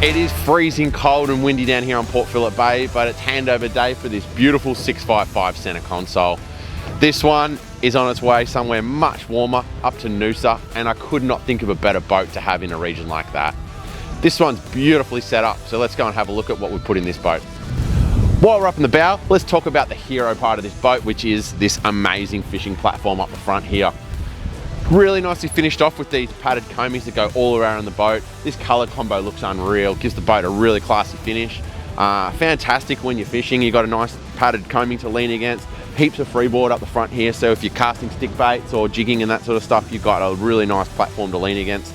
It is freezing cold and windy down here on Port Phillip Bay, but it's handover day for this beautiful 655 center console. This one is on its way somewhere much warmer, up to Noosa, and I could not think of a better boat to have in a region like that. This one's beautifully set up, so let's go and have a look at what we put in this boat. While we're up in the bow, let's talk about the hero part of this boat, which is this amazing fishing platform up the front here. Really nicely finished off with these padded coamings that go all around the boat. This color combo looks unreal, gives the boat a really classy finish. Fantastic when you're fishing. You've got a nice padded coaming to lean against. Heaps of freeboard up the front here, so if you're casting stick baits or jigging and that sort of stuff, you've got a really nice platform to lean against.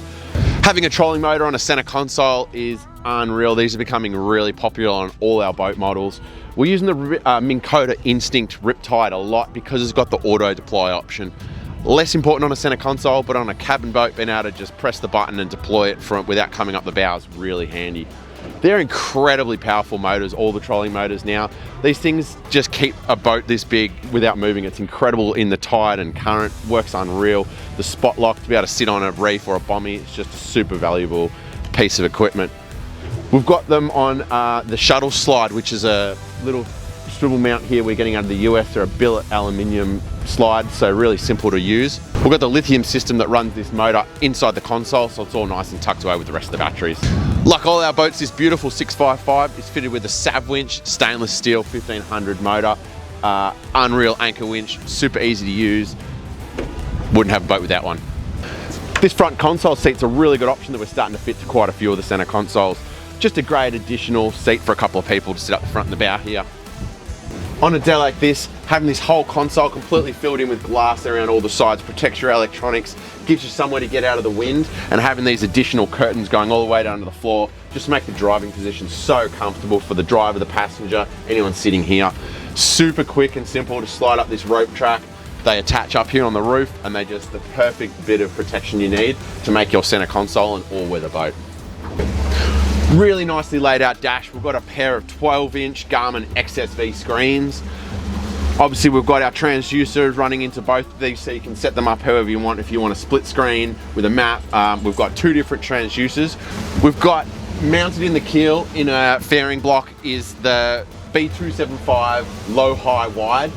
Having a trolling motor on a center console is unreal. These are becoming really popular on all our boat models. We're using the Minn Kota Instinct Riptide a lot because it's got the auto deploy option. Less important on a center console, but on a cabin boat, being able to just press the button and deploy it without coming up the bow is really handy. They're incredibly powerful motors, all the trolling motors now. These things just keep a boat this big without moving. It's incredible in the tide and current, works unreal. The spot lock to be able to sit on a reef or a bommy, it's just a super valuable piece of equipment. We've got them on the shuttle slide, which is a little swivel mount here we're getting out of the US. They're a billet aluminium slide, so really simple to use. We've got the lithium system that runs this motor inside the console, so it's all nice and tucked away with the rest of the batteries. Like all our boats, this beautiful 655 is fitted with a Sav winch, stainless steel 1500 motor, unreal anchor winch, super easy to use. Wouldn't have a boat without one. This front console seat's a really good option that we're starting to fit to quite a few of the center consoles. Just a great additional seat for a couple of people to sit up the front and the bow here. On a day like this, having this whole console completely filled in with glass around all the sides protects your electronics, gives you somewhere to get out of the wind, and having these additional curtains going all the way down to the floor just make the driving position so comfortable for the driver, the passenger, anyone sitting here. Super quick and simple to slide up this rope track. They attach up here on the roof, and they're just the perfect bit of protection you need to make your center console an all-weather boat. Really nicely laid out dash. We've got a pair of 12-inch Garmin XSV screens. Obviously we've got our transducers running into both of these, so you can set them up however you want. If you want a split screen with a map, we've got two different transducers. We've got mounted in the keel in a fairing block is the B275 low, high, wide.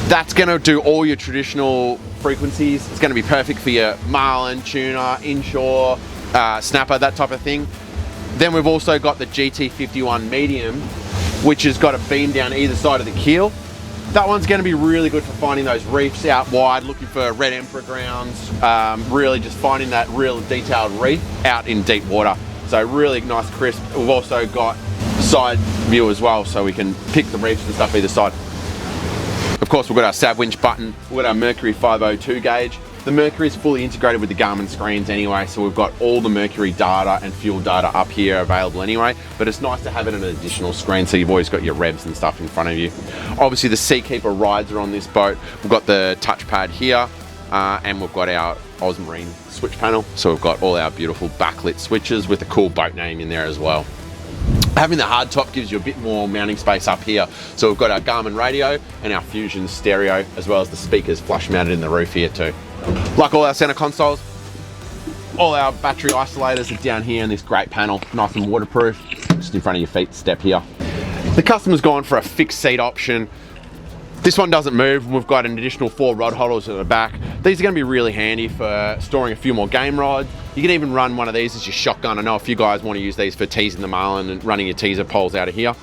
That's gonna do all your traditional frequencies. It's gonna be perfect for your marlin, tuna, inshore, snapper, that type of thing. Then we've also got the GT51 medium, which has got a beam down either side of the keel. That one's going to be really good for finding those reefs out wide, looking for red emperor grounds, really just finding that real detailed reef out in deep water. So really nice crisp. We've also got side view as well, so we can pick the reefs and stuff either side. Of course, we've got our Sav winch button, we've got our Mercury 502 gauge. The Mercury is fully integrated with the Garmin screens anyway, so we've got all the Mercury data and fuel data up here available anyway, but it's nice to have it on an additional screen so you've always got your revs and stuff in front of you. Obviously the Seakeeper rides are on this boat. We've got the touchpad here, and we've got our Osmarine switch panel, so we've got all our beautiful backlit switches with a cool boat name in there as well. Having the hard top gives you a bit more mounting space up here. So we've got our Garmin radio and our Fusion stereo, as well as the speakers flush mounted in the roof here too. Like all our center consoles, all our battery isolators are down here in this great panel, nice and waterproof, just in front of your feet, step here. The customer's gone for a fixed seat option. This one doesn't move, and we've got an additional 4 rod holders at the back. These are going to be really handy for storing a few more game rods. You can even run one of these as your shotgun. I know a few guys want to use these for teasing the marlin and running your teaser poles out of here.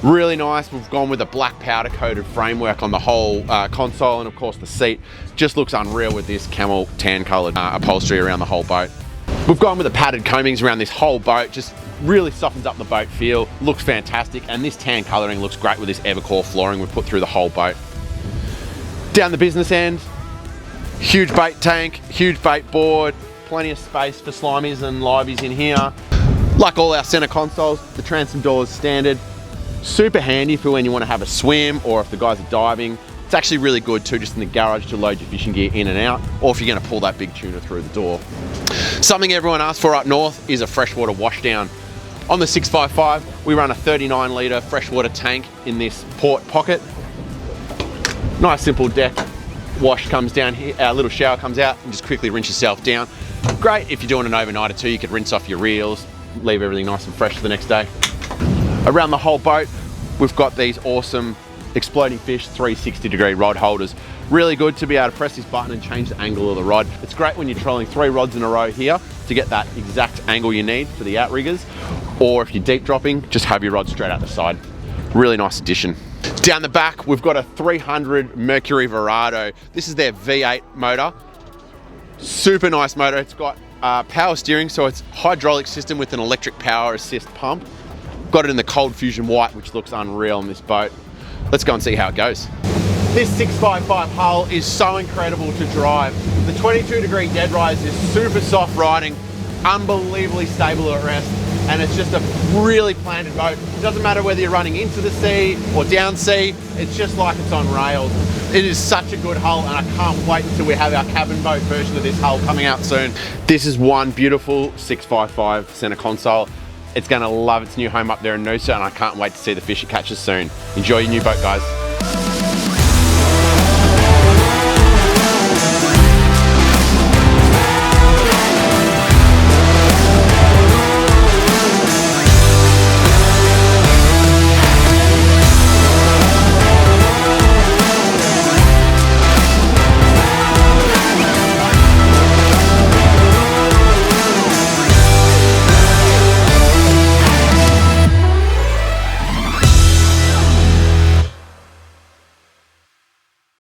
Really nice. We've gone with a black powder coated framework on the whole console, and of course the seat just looks unreal with this camel tan coloured upholstery around the whole boat. We've gone with the padded coamings around this whole boat, just really softens up the boat feel, looks fantastic, and this tan colouring looks great with this Evercore flooring we've put through the whole boat. Down the business end, huge bait tank, huge bait board, plenty of space for slimies and liveys in here. Like all our center consoles, the transom door is standard. Super handy for when you want to have a swim or if the guys are diving. It's actually really good too, just in the garage to load your fishing gear in and out, or if you're going to pull that big tuna through the door. Something everyone asks for up north is a freshwater washdown. On the 655, we run a 39 litre freshwater tank in this port pocket. Nice simple deck. Wash comes down here, our little shower comes out, and just quickly rinse yourself down. Great if you're doing an overnight or two, you could rinse off your reels, leave everything nice and fresh for the next day. Around the whole boat, we've got these awesome exploding fish 360-degree rod holders. Really good to be able to press this button and change the angle of the rod. It's great when you're trolling 3 rods in a row here to get that exact angle you need for the outriggers, or if you're deep dropping, just have your rod straight out the side. Really nice addition. Down the back, we've got a 300 Mercury Verado. This is their V8 motor. Super nice motor. It's got power steering, so it's hydraulic system with an electric power assist pump. Got it in the cold fusion white, which looks unreal on this boat. Let's go and see how it goes. This 655 hull is so incredible to drive. The 22-degree dead rise is super soft riding, unbelievably stable at rest, and it's just a really planted boat. It doesn't matter whether you're running into the sea or down sea, it's just like it's on rails. It is such a good hull, and I can't wait until we have our cabin boat version of this hull coming out soon. This is one beautiful 655 center console. It's gonna love its new home up there in Noosa, and I can't wait to see the fish it catches soon. Enjoy your new boat, guys.